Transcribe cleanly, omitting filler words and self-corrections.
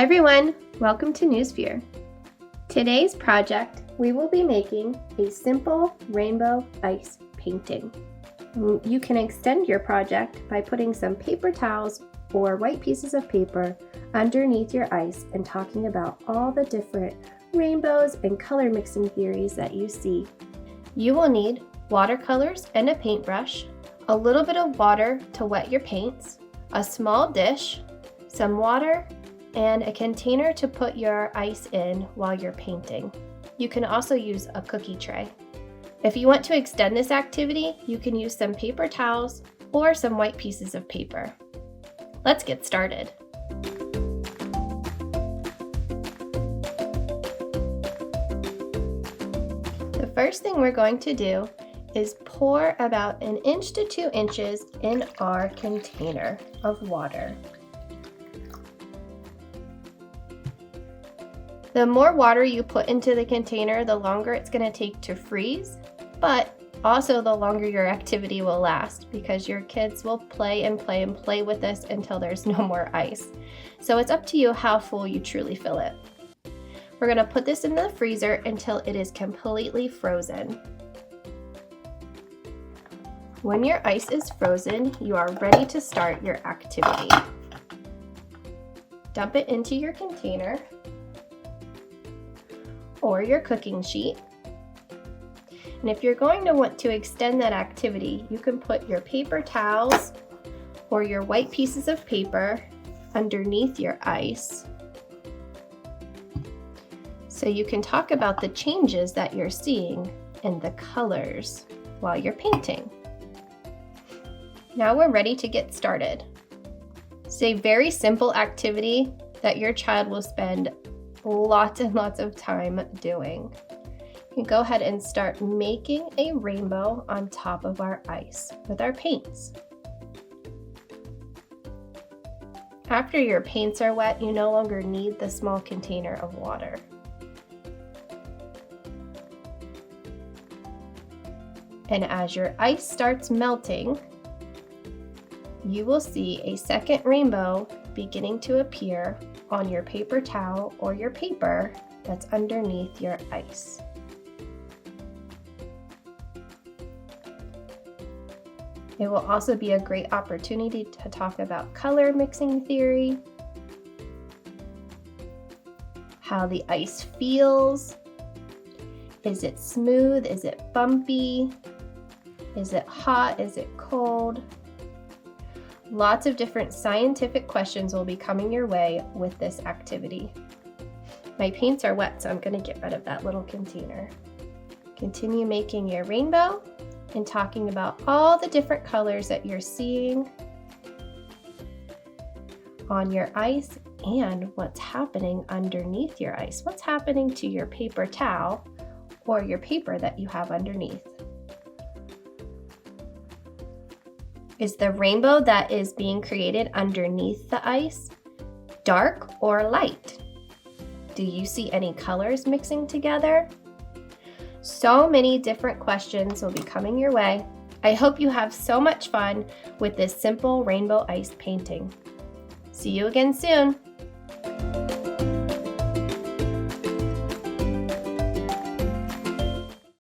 Hi everyone, welcome to Newsphere. Today's project, we will be making a simple rainbow ice painting. You can extend your project by putting some paper towels or white pieces of paper underneath your ice and talking about all the different rainbows and color mixing theories that you see. You will need watercolors and a paintbrush, a little bit of water to wet your paints, a small dish, some water, and a container to put your ice in while you're painting. You can also use a cookie tray. If you want to extend this activity, you can use some paper towels or some white pieces of paper. Let's get started. The first thing we're going to do is pour about 1 inch to 2 inches in our container of water. The more water you put into the container, the longer it's going to take to freeze, but also the longer your activity will last because your kids will play and play and play with this until there's no more ice. So it's up to you how full you truly fill it. We're going to put this in the freezer until it is completely frozen. When your ice is frozen, you are ready to start your activity. Dump it into your container or your cooking sheet. And if you're going to want to extend that activity, you can put your paper towels or your white pieces of paper underneath your ice. So you can talk about the changes that you're seeing in the colors while you're painting. Now we're ready to get started. It's a very simple activity that your child will spend lots and lots of time doing. You can go ahead and start making a rainbow on top of our ice with our paints. After your paints are wet, you no longer need the small container of water. And as your ice starts melting, you will see a second rainbow beginning to appear on your paper towel or your paper that's underneath your ice. It will also be a great opportunity to talk about color mixing theory, how the ice feels. Is it smooth? Is it bumpy? Is it hot? Is it cold? Lots of different scientific questions will be coming your way with this activity. My paints are wet, so I'm going to get rid of that little container. Continue making your rainbow and talking about all the different colors that you're seeing on your ice and what's happening underneath your ice. What's happening to your paper towel or your paper that you have underneath? Is the rainbow that is being created underneath the ice dark or light? Do you see any colors mixing together? So many different questions will be coming your way. I hope you have so much fun with this simple rainbow ice painting. See you again soon.